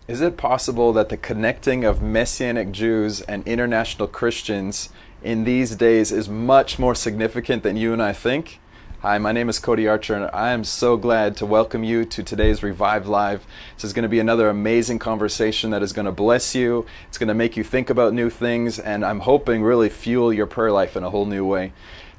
Is it possible that the connecting of Messianic Jews and international Christians in these days is much more significant than you and I think? Hi, my name is Cody Archer, and I am so glad to welcome you to today's Revive Live. This is going to be another amazing conversation that is going to bless you. It's going to make you think about new things, and I'm hoping really fuel your prayer life in a whole new way.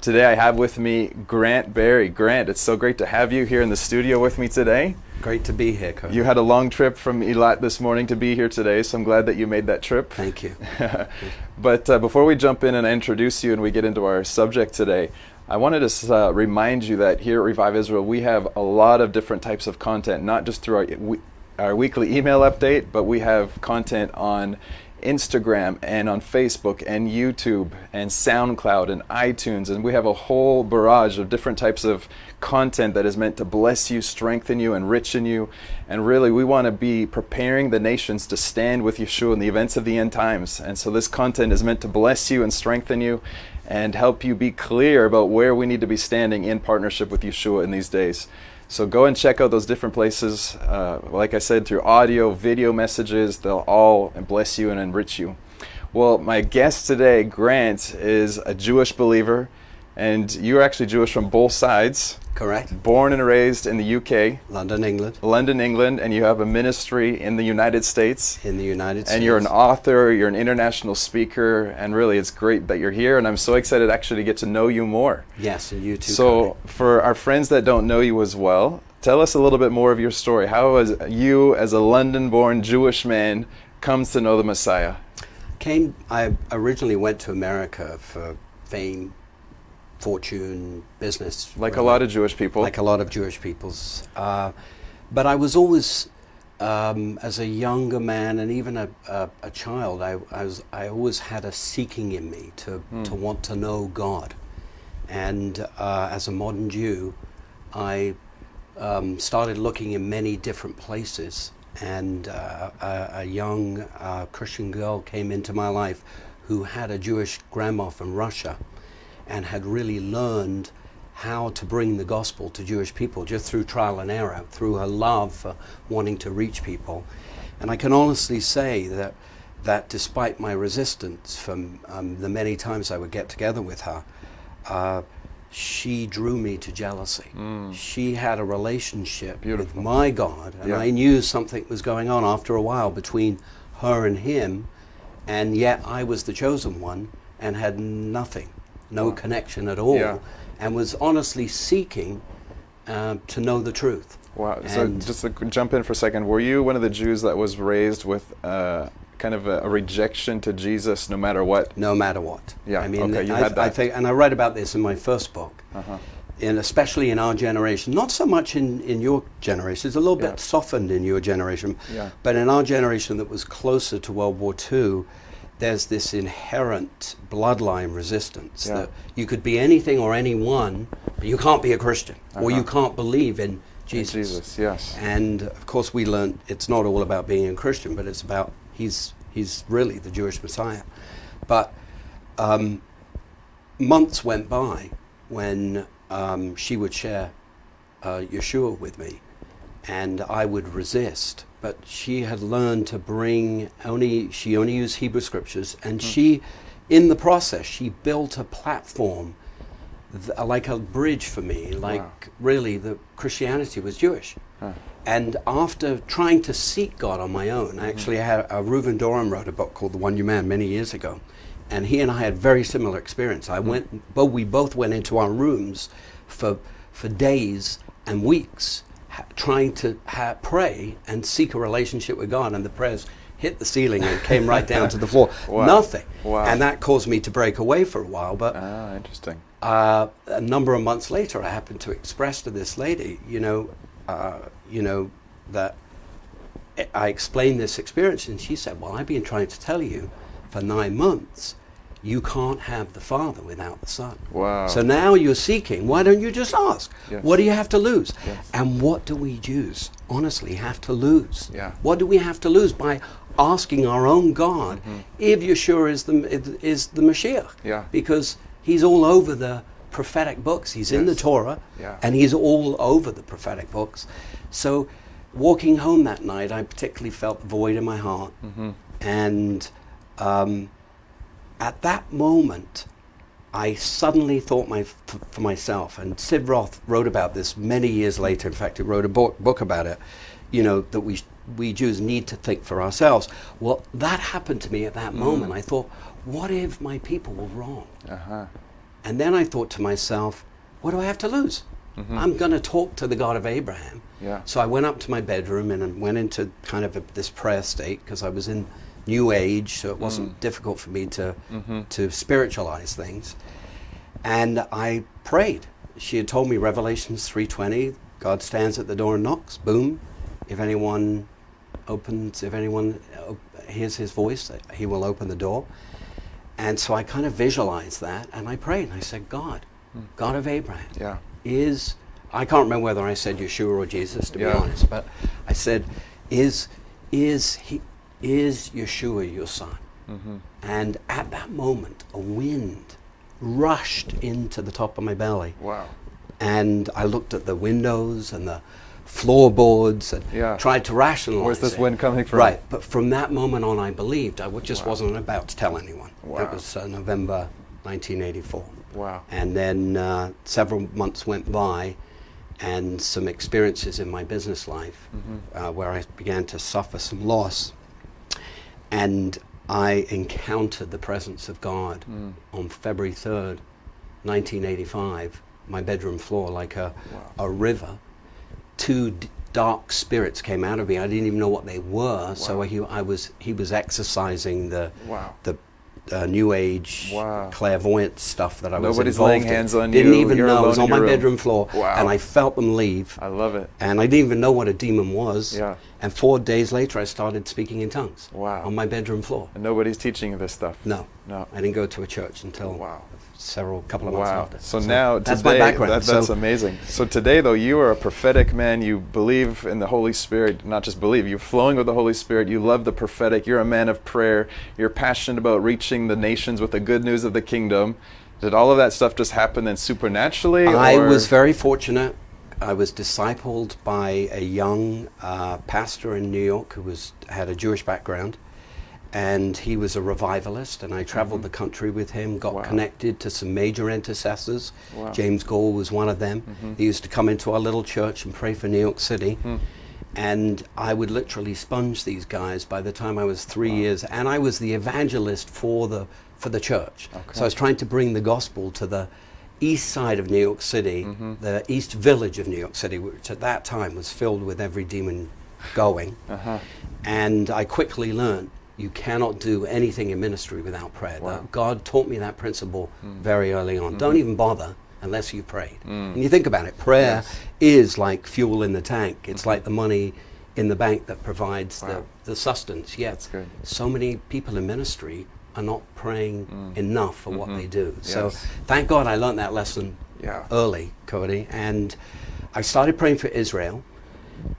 Today I have with me Grant Berry. Grant, it's so great to have you here in the studio with me today. Great to be here, Cody. You had a long trip from Eilat this morning to be here today, so I'm glad that you made that trip. Thank you. But before we jump in and introduce you and we get into our subject today, I wanted to remind you that here at Revive Israel, we have a lot of different types of content, not just through our weekly email update, but we have content on Instagram and on Facebook and YouTube and SoundCloud and iTunes, and we have a whole barrage of different types of content that is meant to bless you, strengthen you, enrichen you. And really, we want to be preparing the nations to stand with Yeshua in the events of the end times. And so this content is meant to bless you and strengthen you and help you be clear about where we need to be standing in partnership with Yeshua in these days. So go and check out those different places. Like I said, through audio, video messages, they'll all bless you and enrich you. Well, my guest today, Grant, is a Jewish believer, and you're actually Jewish from both sides. Correct. Born and raised in the UK. London, England. London, England, and you have a ministry in the United States. In the United States. And you're an author, you're an international speaker, and really it's great that you're here, and I'm so excited actually to get to know you more. Yes, and you too, So Cody. for our friends that don't know you as well, tell us a little bit more of your story. How has you, as a London-born Jewish man, comes to know the Messiah? I originally went to America for fame, fortune, business. Like really. A lot of Jewish people. Like a lot of Jewish peoples. But I was always, as a younger man and even a child, I always had a seeking in me to want to know God. And as a modern Jew, I started looking in many different places. And a young Christian girl came into my life who had a Jewish grandma from Russia and had really learned how to bring the gospel to Jewish people just through trial and error, through her love for wanting to reach people. And I can honestly say that despite my resistance from the many times I would get together with her, she drew me to jealousy. She had a relationship with my God, and I knew something was going on after a while between her and him, and yet I was the chosen one and had nothing. No connection at all, and was honestly seeking to know the truth. Wow. So just to jump in for a second, were you one of the Jews that was raised with kind of a rejection to Jesus no matter what? No matter what. Yeah, I mean, okay, you had that. I think, and I write about this in my first book, and especially in our generation, not so much in your generation, it's a little bit softened in your generation, but in our generation that was closer to World War II, there's this inherent bloodline resistance that you could be anything or anyone, but you can't be a Christian or you can't believe in Jesus. In Jesus, yes. And of course we learned it's not all about being a Christian, but it's about he's really the Jewish Messiah. But months went by when she would share Yeshua with me, and I would resist. But she had learned to she only used Hebrew scriptures, and she, in the process, she built a platform, like a bridge for me, like really the Christianity was Jewish. And after trying to seek God on my own, I actually had Reuven Doran wrote a book called The One New Man many years ago, and he and I had very similar experience. We both went into our rooms for days and weeks, trying to pray and seek a relationship with God, and the prayers hit the ceiling and came right down to the floor. Nothing. And that caused me to break away for a while. But interesting. A number of months later, I happened to express to this lady, that I explained this experience, and she said, well, I've been trying to tell you for 9 months, you can't have the Father without the Son. Wow. So now you're seeking. Why don't you just ask? Yes. What do you have to lose? Yes. And what do we Jews honestly have to lose? Yeah. What do we have to lose by asking our own God if Yeshua is the Mashiach? Yeah. Because he's all over the prophetic books. He's in the Torah, and he's all over the prophetic books. So walking home that night, I particularly felt the void in my heart. And at that moment, I suddenly thought for myself, and Sid Roth wrote about this many years later. In fact, he wrote a book about it, that we Jews need to think for ourselves. Well, that happened to me at that moment. I thought, what if my people were wrong? And then I thought to myself, what do I have to lose? I'm going to talk to the God of Abraham. So I went up to my bedroom and went into kind of this prayer state, because I was in New Age, so it wasn't difficult for me to spiritualize things. And I prayed. She had told me Revelations 3:20, God stands at the door and knocks. Boom. If anyone hears his voice, he will open the door. And so I kind of visualized that, and I prayed, and I said, God of Abraham, I can't remember whether I said Yeshua or Jesus, to be honest, but I said, is Yeshua your son? And at that moment, a wind rushed into the top of my belly. Wow. And I looked at the windows and the floorboards and tried to rationalize Where's this wind coming from? Right, but from that moment on, I believed. I just wasn't about to tell anyone. It was November 1984. Wow. And then several months went by, and some experiences in my business life where I began to suffer some loss. And I encountered the presence of God on February 3rd, 1985, my bedroom floor, like a river. Two dark spirits came out of me. I didn't even know what they were. So he was exercising the New Age clairvoyant stuff that I was Nobody's involved laying in. hands on Didn't you. even You're know. I alone was in on my your room. bedroom floor, and I felt them leave. I love it. And I didn't even know what a demon was. Yeah. And 4 days later, I started speaking in tongues. Wow. On my bedroom floor. And nobody's teaching you this stuff. No. No. I didn't go to a church until couple of months after. So now, that's today, my background. That's amazing. So today, though, you are a prophetic man. You believe in the Holy Spirit. Not just believe, you're flowing with the Holy Spirit. You love the prophetic. You're a man of prayer. You're passionate about reaching the nations with the good news of the kingdom. Did all of that stuff just happen then supernaturally? I was very fortunate. I was discipled by a young pastor in New York who had a Jewish background. And he was a revivalist, and I traveled the country with him, got connected to some major intercessors. James Gore was one of them. He used to come into our little church and pray for New York City. And I would literally sponge these guys by the time I was 3 years. And I was the evangelist for the church. So I was trying to bring the gospel to the east side of New York City, the East Village of New York City, which at that time was filled with every demon going. And I quickly learned, you cannot do anything in ministry without prayer. God taught me that principle very early on. Don't even bother unless you prayed. And you think about it, prayer is like fuel in the tank. It's like the money in the bank that provides the sustenance. Yet, so many people in ministry are not praying enough for what they do. So thank God I learned that lesson early, Cody. And I started praying for Israel,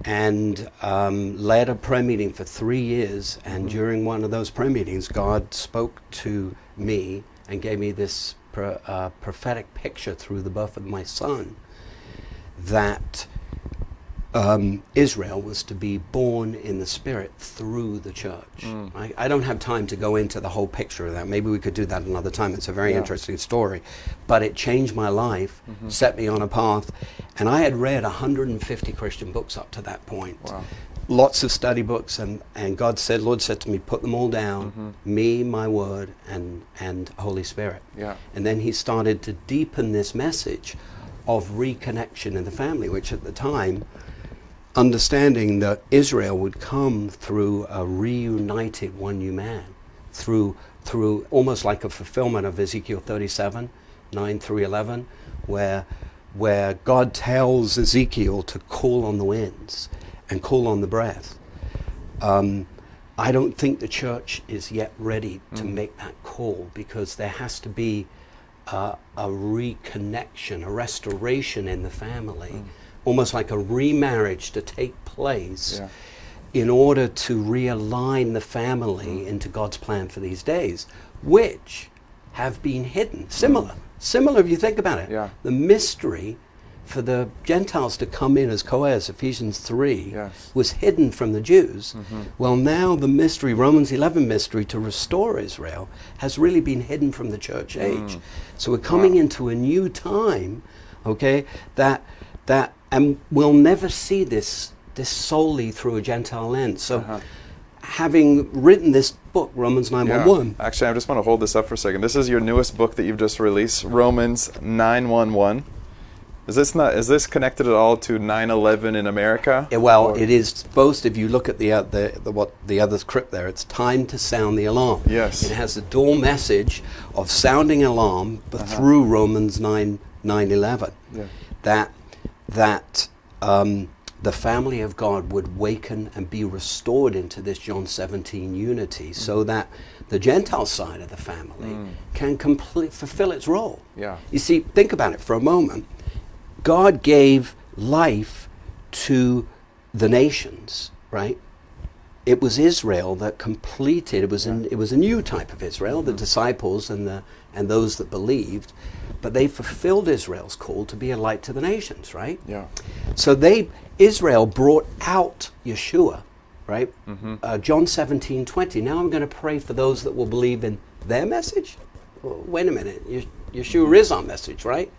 and led a prayer meeting for 3 years. And during one of those prayer meetings, God spoke to me and gave me this prophetic picture through the birth of my son, that Israel was to be born in the Spirit through the church. I don't have time to go into the whole picture of that. Maybe we could do that another time. It's a very interesting story. But it changed my life, set me on a path. And I had read 150 Christian books up to that point. Lots of study books. And Lord said to me, put them all down. Me, my word, and Holy Spirit. And then he started to deepen this message of reconnection in the family, which at the time, understanding that Israel would come through a reunited one new man, through almost like a fulfillment of Ezekiel 37, 9 through 11, where God tells Ezekiel to call on the winds and call on the breath. I don't think the church is yet ready to make that call, because there has to be a reconnection, a restoration in the family, almost like a remarriage to take place in order to realign the family into God's plan for these days, which have been hidden. Similar if you think about it. The mystery for the Gentiles to come in as co-heirs, Ephesians 3, Yes. was hidden from the Jews. Well, now the mystery, Romans 11 mystery, to restore Israel, has really been hidden from the church age. So we're coming into a new time, okay, and we'll never see this solely through a Gentile lens. So having written this book, Romans 9:1. Actually, I just want to hold this up for a second. This is your newest book that you've just released, Romans 9:1. Is this connected at all to 9/11 in America? Well, it is supposed. If you look at the other script there, it's time to sound the alarm. Yes. It has a dual message of sounding alarm, but through Romans 9:11, that the family of God would waken and be restored into this John 17 unity, so that the Gentile side of the family can fulfill its role. Yeah. You see, think about it for a moment. God gave life to the nations, right? It was Israel that completed. It was a new type of Israel, the disciples and those that believed, but they fulfilled Israel's call to be a light to the nations, right? Yeah. So Israel brought out Yeshua, right? John 17:20. Now I'm going to pray for those that will believe in their message. Well, wait a minute, Yeshua is our message, right?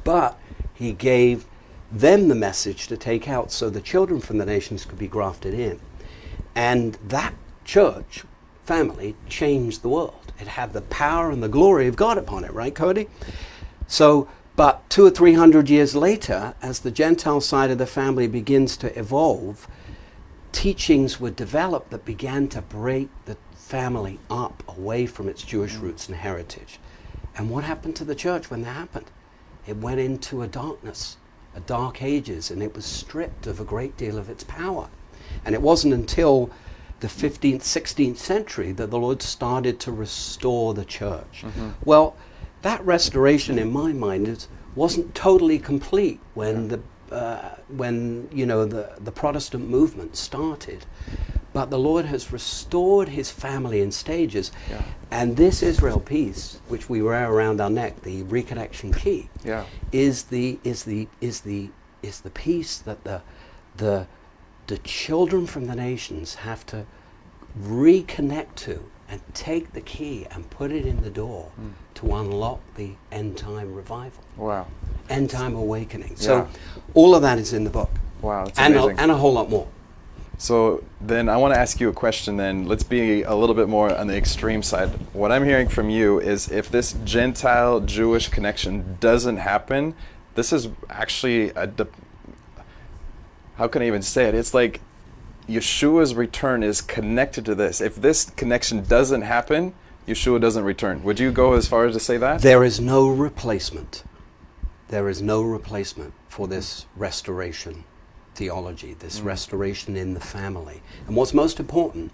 But he gave them the message to take out so the children from the nations could be grafted in. And that church family changed the world. It had the power and the glory of God upon it, right, Cody? So, but 200 or 300 years later, as the Gentile side of the family begins to evolve, teachings were developed that began to break the family up away from its Jewish roots and heritage. And what happened to the church when that happened? It went into a darkness, a dark ages, and it was stripped of a great deal of its power. And it wasn't until the 15th, 16th century that the Lord started to restore the church. Well, that restoration, in my mind, wasn't totally complete when the Protestant movement started. But the Lord has restored his family in stages. Yeah. And this Israel peace, which we wear around our neck, the reconnection key, is the peace that the children from the nations have to reconnect to and take the key and put it in the door to unlock the end time revival. Wow. End time awakening. So all of that is in the book. Wow, that's amazing. And a whole lot more. So then I want to ask you a question then. Let's be a little bit more on the extreme side. What I'm hearing from you is if this Gentile-Jewish connection doesn't happen, this is actually how can I even say it? It's like Yeshua's return is connected to this. If this connection doesn't happen, Yeshua doesn't return. Would you go as far as to say that? There is no replacement. There is no replacement for this restoration theology, this restoration in the family. And what's most important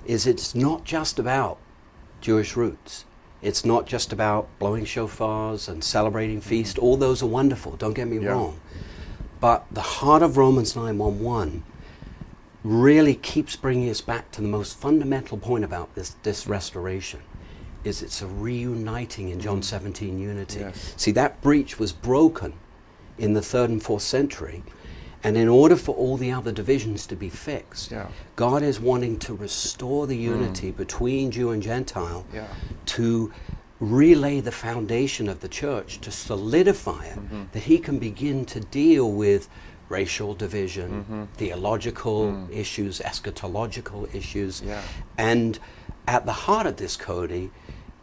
is it's not just about Jewish roots. It's not just about blowing shofars and celebrating feast. All those are wonderful, don't get me wrong. But the heart of Romans 9:1 really keeps bringing us back to the most fundamental point about this restoration, is it's a reuniting in John 17 unity. See, that breach was broken in the 3rd and 4th century, and in order for all the other divisions to be fixed, God is wanting to restore the unity between Jew and Gentile to relay the foundation of the church, to solidify it, that he can begin to deal with racial division, theological issues, eschatological issues. And at the heart of this, Cody,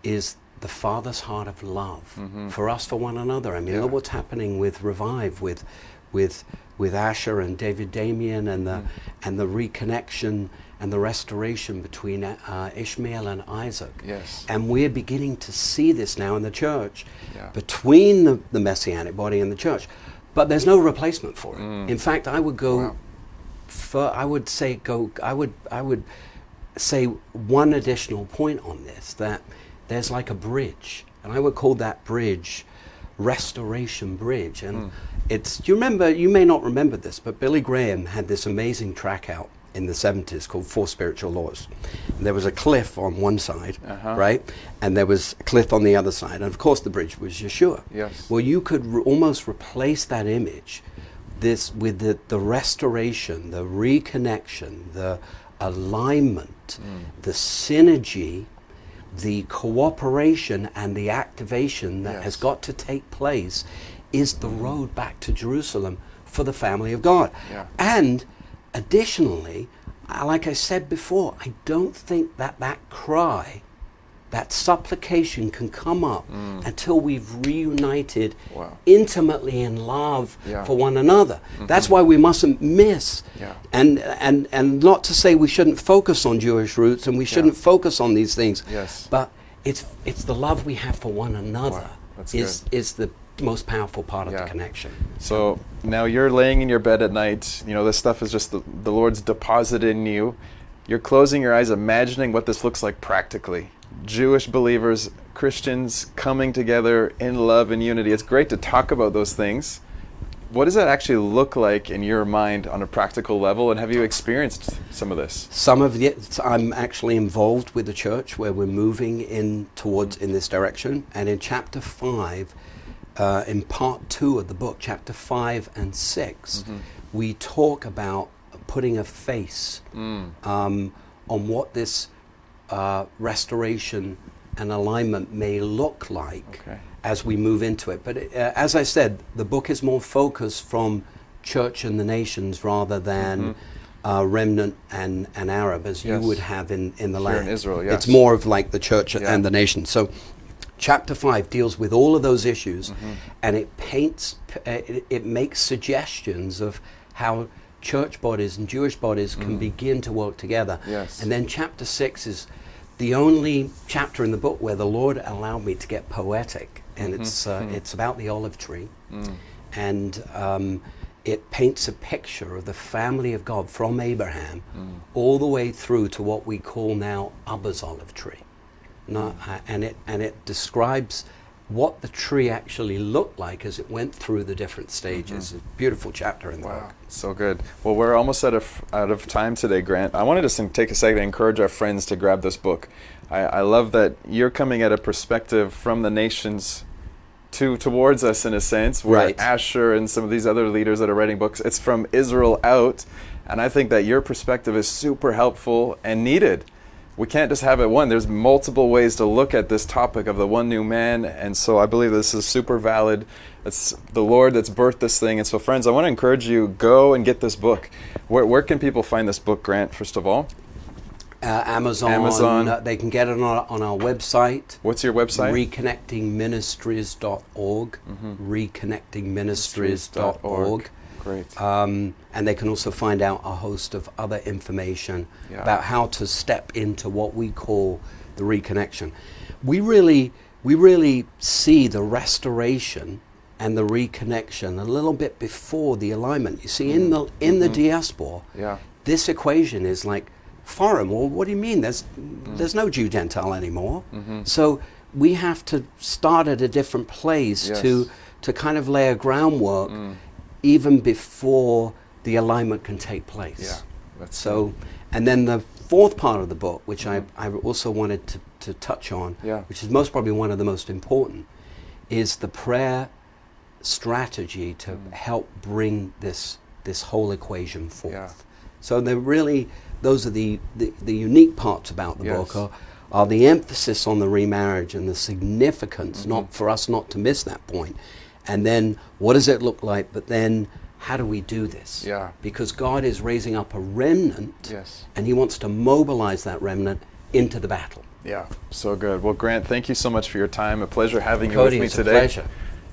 is the Father's heart of love for us, for one another. I mean, look what's happening with Revive, with Asher and David Damien, and the reconnection and the restoration between Ishmael and Isaac. And we're beginning to see this now in the church, between the Messianic body and the church. But there's no replacement for it. In fact, I would go I would say one additional point on this, that there's like a bridge, and I would call that bridge Restoration Bridge. And it's, you may not remember this, but Billy Graham had this amazing track out in the 70s called Four Spiritual Laws. And there was a cliff on one side, right? And there was a cliff on the other side. And of course the bridge was Yeshua. Yes. Well, you could almost replace that image with the restoration, the reconnection, the alignment, the synergy, the cooperation and the activation that has got to take place is the road back to Jerusalem for the family of God. Yeah. And additionally, like I said before, I don't think that cry, that supplication can come up until we've reunited intimately in love for one another. That's why we mustn't miss. And not to say we shouldn't focus on Jewish roots and we shouldn't focus on these things. Yes. But it's the love we have for one another is the most powerful part of the connection. So now you're laying in your bed at night, you know, this stuff is just the Lord's deposit in you. You're closing your eyes, imagining what this looks like practically. Jewish believers, Christians coming together in love and unity. It's great to talk about those things. What does that actually look like in your mind on a practical level, and have you experienced some of this? Some of it, I'm actually involved with the church where we're moving in this direction. And in chapter 5, in part 2 of the book, chapter 5 and 6, we talk about putting a face on what this restoration and alignment may look like as we move into it. But as I said, the book is more focused from church and the nations rather than remnant and Arab, as you would have in the land. Here in Israel, It's more of like the church and the nation. So chapter 5 deals with all of those issues, and it makes suggestions of how church bodies and Jewish bodies can begin to work together. And then chapter 6 is the only chapter in the book where the Lord allowed me to get poetic, and it's about the olive tree, and it paints a picture of the family of God from Abraham all the way through to what we call now Abba's olive tree. And it describes what the tree actually looked like as it went through the different stages. A beautiful chapter in the book. So good. Well, we're almost out of time today, Grant. I wanted to take a second to encourage our friends to grab this book. I love that you're coming at a perspective from the nations towards us, in a sense, where Asher and some of these other leaders that are writing books, it's from Israel out, and I think that your perspective is super helpful and needed. We can't just have it one. There's multiple ways to look at this topic of the one new man, and so I believe this is super valid. It's the Lord that's birthed this thing, and so friends, I want to encourage you, go and get this book. Where can people find this book, Grant, first of all? Amazon. They can get it on our website. What's your website? Reconnectingministries.org. Reconnectingministries.org. Great. And they can also find out a host of other information about how to step into what we call the reconnection. We really see the restoration and the reconnection a little bit before the alignment. You see, in the diaspora, this equation is like foreign. Well, what do you mean? There's no Jew Gentile anymore. So we have to start at a different place to kind of lay a groundwork even before the alignment can take place. And then the fourth part of the book, which I also wanted to touch on, which is most probably one of the most important, is the prayer strategy to help bring this whole equation forth. So those are the unique parts about the book are the emphasis on the remarriage and the significance, not for us not to miss that point. And then what does it look like? But then how do we do this? Because God is raising up a remnant, and He wants to mobilize that remnant into the battle. So good. Well, Grant, thank you so much for your time. A pleasure having you Cody, with me it's today. A pleasure.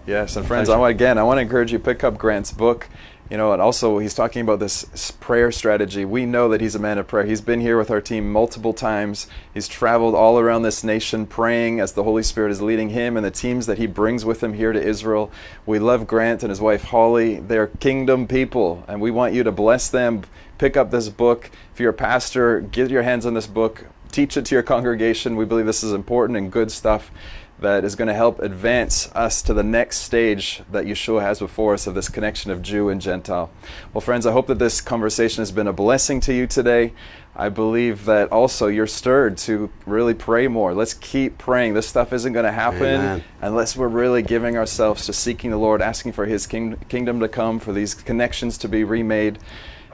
Yes, and friends, I want to encourage you to pick up Grant's book. You know, and also he's talking about this prayer strategy. We know that he's a man of prayer. He's been here with our team multiple times. He's traveled all around this nation praying as the Holy Spirit is leading him and the teams that he brings with him here to Israel. We love Grant and his wife Holly. They're kingdom people, and we want you to bless them. Pick up this book. If you're a pastor, get your hands on this book. Teach it to your congregation. We believe this is important and good stuff. that is going to help advance us to the next stage that Yeshua has before us of this connection of Jew and Gentile. Well, friends, I hope that this conversation has been a blessing to you today. I believe that also you're stirred to really pray more. Let's keep praying. This stuff isn't going to happen Amen. unless we're really giving ourselves to seeking the Lord, asking for His kingdom to come, for these connections to be remade.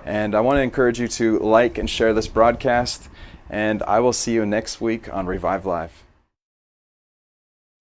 And I want to encourage you to like and share this broadcast. And I will see you next week on Revive Live.